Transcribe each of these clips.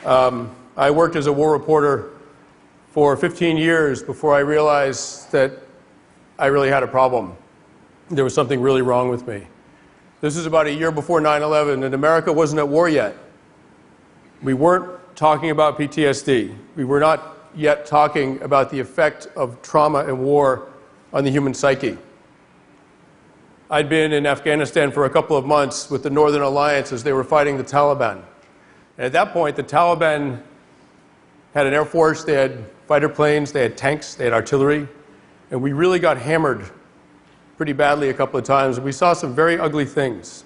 I worked as a war reporter for 15 years before I realized that I really had a problem. There was something really wrong with me. This is about a year before 9/11, and America wasn't at war yet. We weren't talking about PTSD. We were not yet talking about the effect of trauma and war on the human psyche. I'd been in Afghanistan for a couple of months with the Northern Alliance as they were fighting the Taliban. And at that point, the Taliban had an air force, they had fighter planes, they had tanks, they had artillery, and we really got hammered pretty badly a couple of times, and we saw some very ugly things.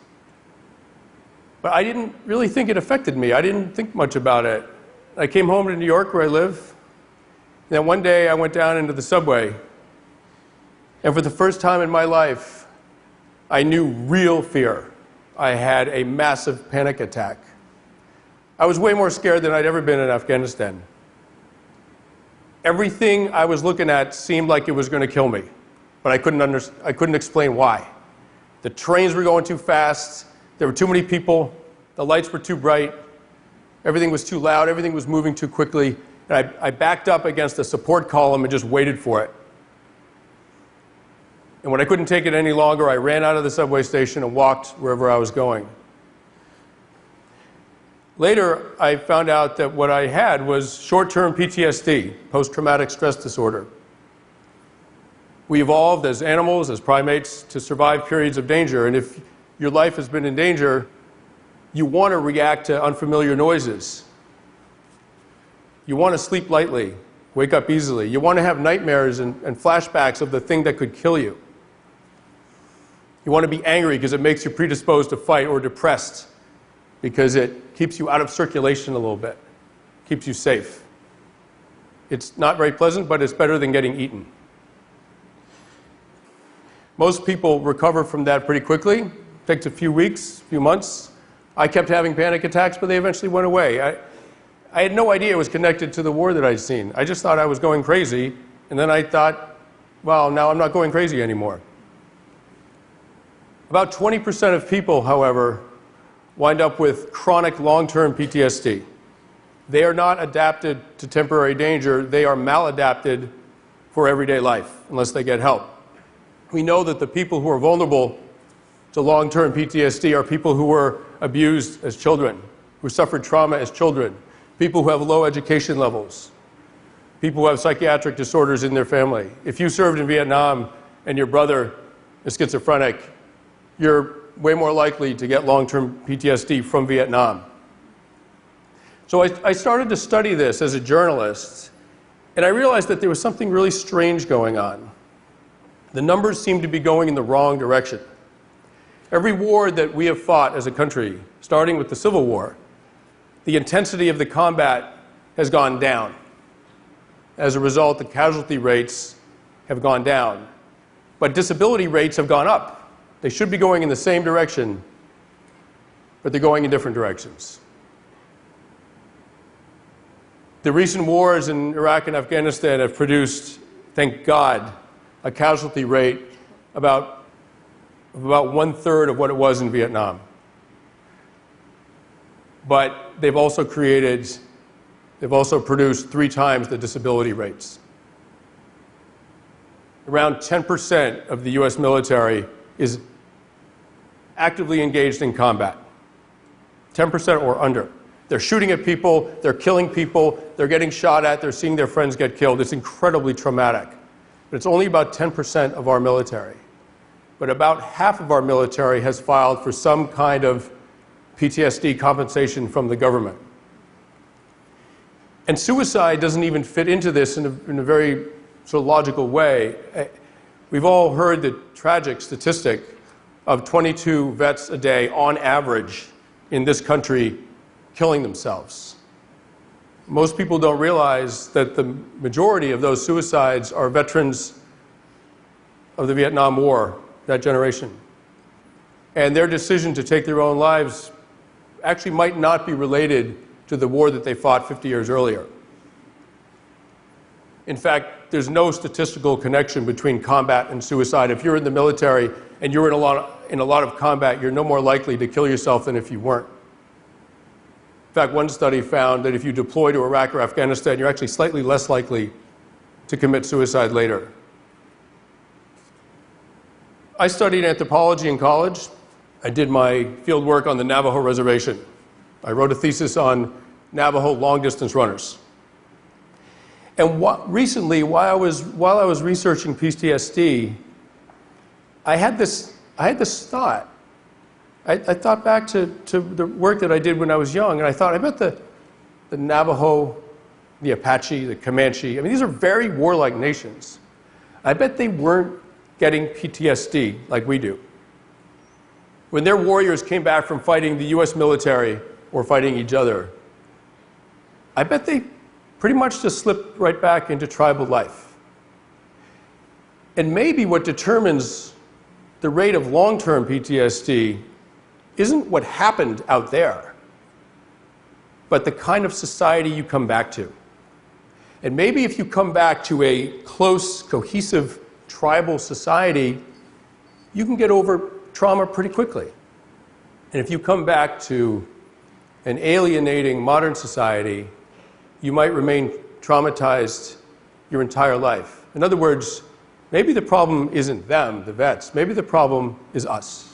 But I didn't really think it affected me. I didn't think much about it. I came home to New York, where I live, and then one day I went down into the subway, and for the first time in my life, I knew real fear. I had a massive panic attack. I was way more scared than I'd ever been in Afghanistan. Everything I was looking at seemed like it was going to kill me, but I couldn't explain why. The trains were going too fast, there were too many people, the lights were too bright, everything was too loud, everything was moving too quickly, and I backed up against a support column and just waited for it. And when I couldn't take it any longer, I ran out of the subway station and walked wherever I was going. Later, I found out that what I had was short-term PTSD, post-traumatic stress disorder. We evolved as animals, as primates, to survive periods of danger, and if your life has been in danger, you want to react to unfamiliar noises. You want to sleep lightly, wake up easily. You want to have nightmares and flashbacks of the thing that could kill you. You want to be angry because it makes you predisposed to fight, or depressed because it keeps you out of circulation a little bit, keeps you safe. It's not very pleasant, but it's better than getting eaten. Most people recover from that pretty quickly. It takes a few weeks, a few months. I kept having panic attacks, but they eventually went away. I had no idea it was connected to the war that I'd seen. I just thought I was going crazy, and then I thought, well, now I'm not going crazy anymore. About 20% of people, however, wind up with chronic long-term PTSD. They are not adapted to temporary danger. They are maladapted for everyday life, unless they get help. We know that the people who are vulnerable to long-term PTSD are people who were abused as children, who suffered trauma as children, people who have low education levels, people who have psychiatric disorders in their family. If you served in Vietnam and your brother is schizophrenic, you're way more likely to get long-term PTSD from Vietnam. So I started to study this as a journalist, and I realized that there was something really strange going on. The numbers seemed to be going in the wrong direction. Every war that we have fought as a country, starting with the Civil War, the intensity of the combat has gone down. As a result, the casualty rates have gone down, but disability rates have gone up. They should be going in the same direction, but they're going in different directions. The recent wars in Iraq and Afghanistan have produced, thank God, a casualty rate of about 1/3 of what it was in Vietnam. But they've also produced 3 times the disability rates. Around 10% of the US military is actively engaged in combat. 10% or under. They're shooting at people, they're killing people, they're getting shot at, they're seeing their friends get killed. It's incredibly traumatic. But it's only about 10% of our military. But about half of our military has filed for some kind of PTSD compensation from the government. And suicide doesn't even fit into this in a very sort of logical way. We've all heard the tragic statistic of 22 vets a day on average in this country killing themselves. Most people don't realize that the majority of those suicides are veterans of the Vietnam War, that generation. And their decision to take their own lives actually might not be related to the war that they fought 50 years earlier. In fact, there's no statistical connection between combat and suicide. If you're in the military and you're in a lot of combat, you're no more likely to kill yourself than if you weren't. In fact, one study found that if you deploy to Iraq or Afghanistan, you're actually slightly less likely to commit suicide later. I studied anthropology in college. I did my field work on the Navajo reservation. I wrote a thesis on Navajo long-distance runners. And recently, while I was researching PTSD, I had this thought. I thought back to the work that I did when I was young, and I thought, I bet the Navajo, the Apache, the Comanche, I mean, these are very warlike nations. I bet they weren't getting PTSD like we do. When their warriors came back from fighting the US military or fighting each other, I bet they pretty much just slipped right back into tribal life. And maybe what determines the rate of long-term PTSD isn't what happened out there, but the kind of society you come back to. And maybe if you come back to a close, cohesive, tribal society, you can get over trauma pretty quickly. And if you come back to an alienating modern society, you might remain traumatized your entire life. In other words, maybe the problem isn't them, the vets. Maybe the problem is us.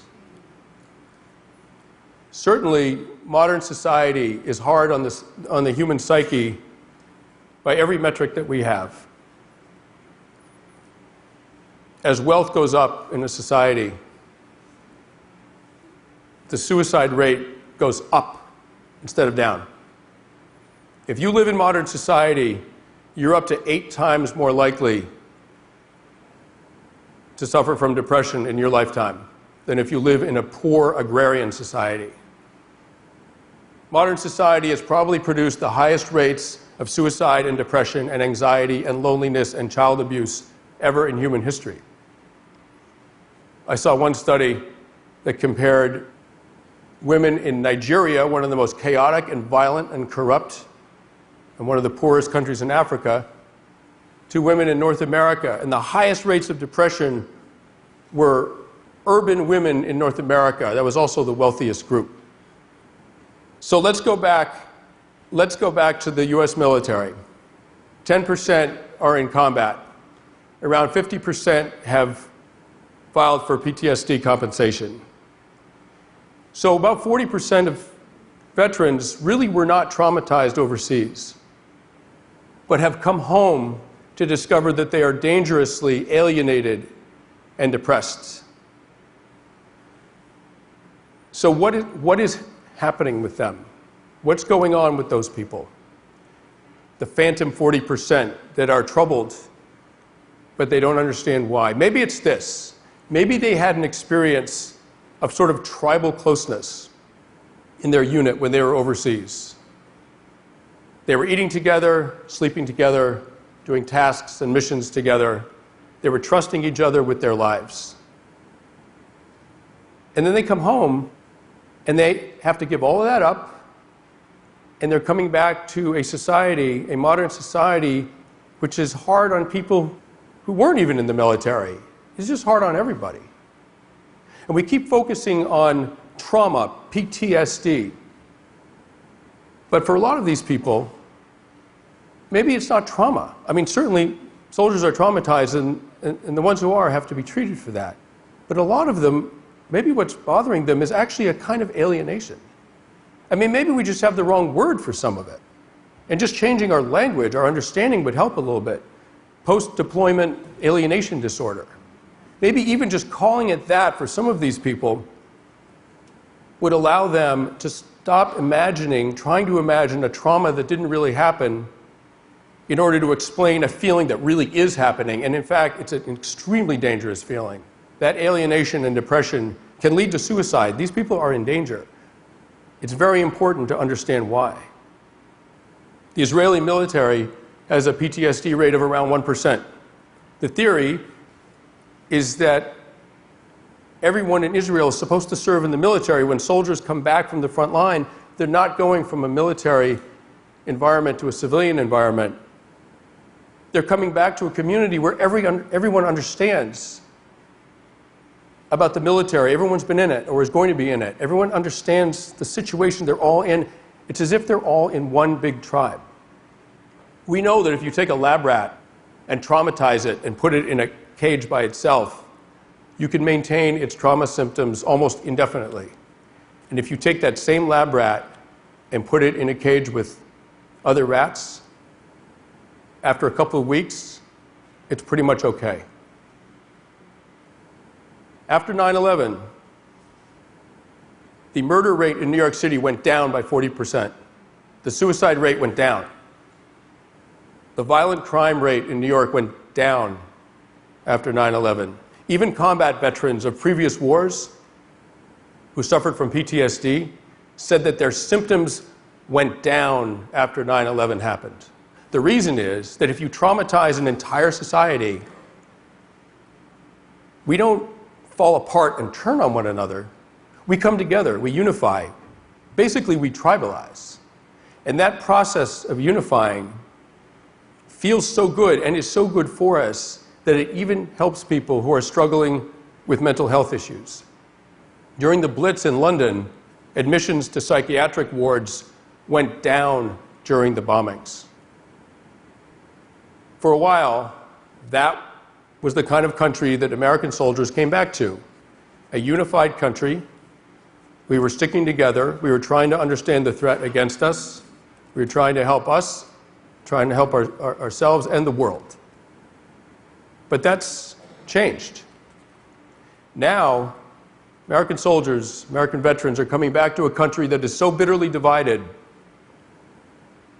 Certainly, modern society is hard on the human psyche by every metric that we have. As wealth goes up in a society, the suicide rate goes up instead of down. If you live in modern society, you're up to 8 times more likely to suffer from depression in your lifetime than if you live in a poor agrarian society. Modern society has probably produced the highest rates of suicide and depression and anxiety and loneliness and child abuse ever in human history. I saw one study that compared women in Nigeria, one of the most chaotic and violent and corrupt and one of the poorest countries in Africa, to women in North America. And the highest rates of depression were urban women in North America. That was also the wealthiest group. So let's go back to the US military. 10% are in combat. Around 50% have filed for PTSD compensation. So about 40% of veterans really were not traumatized overseas, but have come home to discover that they are dangerously alienated and depressed. So what is happening with them? What's going on with those people? The phantom 40% that are troubled, but they don't understand why. Maybe it's this. Maybe they had an experience of sort of tribal closeness in their unit when they were overseas. They were eating together, sleeping together, doing tasks and missions together. They were trusting each other with their lives. And then they come home, and they have to give all of that up, and they're coming back to a society, a modern society, which is hard on people who weren't even in the military. It's just hard on everybody. And we keep focusing on trauma, PTSD. But for a lot of these people, maybe it's not trauma. I mean, certainly soldiers are traumatized, and the ones who are have to be treated for that. But a lot of them, maybe what's bothering them is actually a kind of alienation. I mean, maybe we just have the wrong word for some of it. And just changing our language, our understanding would help a little bit. Post-deployment alienation disorder. Maybe even just calling it that for some of these people would allow them to stop trying to imagine a trauma that didn't really happen in order to explain a feeling that really is happening. And in fact, it's an extremely dangerous feeling. That alienation and depression can lead to suicide. These people are in danger. It's very important to understand why. The Israeli military has a PTSD rate of around 1%. The theory is that everyone in Israel is supposed to serve in the military. When soldiers come back from the front line, they're not going from a military environment to a civilian environment. They're coming back to a community where everyone understands about the military. Everyone's been in it or is going to be in it. Everyone understands the situation they're all in, It's as if they're all in one big tribe. We know that if you take a lab rat and traumatize it and put it in a cage by itself, you can maintain its trauma symptoms almost indefinitely. And if you take that same lab rat and put it in a cage with other rats, after a couple of weeks, it's pretty much okay. After 9/11, the murder rate in New York City went down by 40%. The suicide rate went down. The violent crime rate in New York went down after 9/11. Even combat veterans of previous wars who suffered from PTSD said that their symptoms went down after 9/11 happened. The reason is that if you traumatize an entire society, we don't fall apart and turn on one another. We come together, we unify. Basically, we tribalize. And that process of unifying feels so good and is so good for us that it even helps people who are struggling with mental health issues. During the Blitz in London, admissions to psychiatric wards went down during the bombings. For a while, that was the kind of country that American soldiers came back to. A unified country. We were sticking together. We were trying to understand the threat against us. We were trying to help us, trying to help ourselves and the world. But that's changed. Now, American soldiers, American veterans are coming back to a country that is so bitterly divided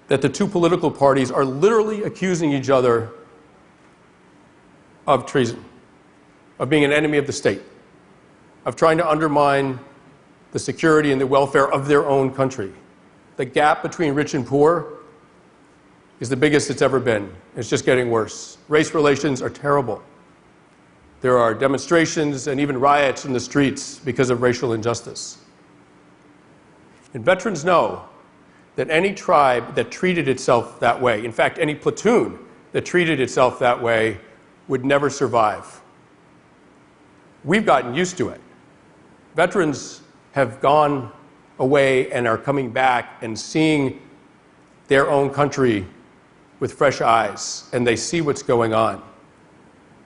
that the two political parties are literally accusing each other of treason, of being an enemy of the state, of trying to undermine the security and the welfare of their own country. The gap between rich and poor is the biggest it's ever been. It's just getting worse. Race relations are terrible. There are demonstrations and even riots in the streets because of racial injustice. And veterans know that any tribe that treated itself that way, in fact, any platoon that treated itself that way, would never survive. We've gotten used to it. Veterans have gone away and are coming back and seeing their own country with fresh eyes, and they see what's going on.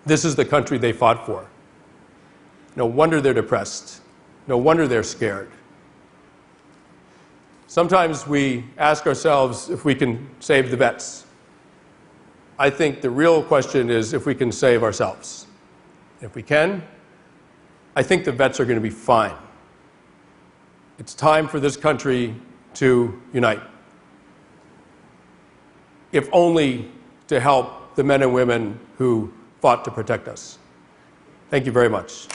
This is the country they fought for. No wonder they're depressed. No wonder they're scared. Sometimes we ask ourselves if we can save the vets. I think the real question is if we can save ourselves. If we can, I think the vets are going to be fine. It's time for this country to unite, if only to help the men and women who fought to protect us. Thank you very much.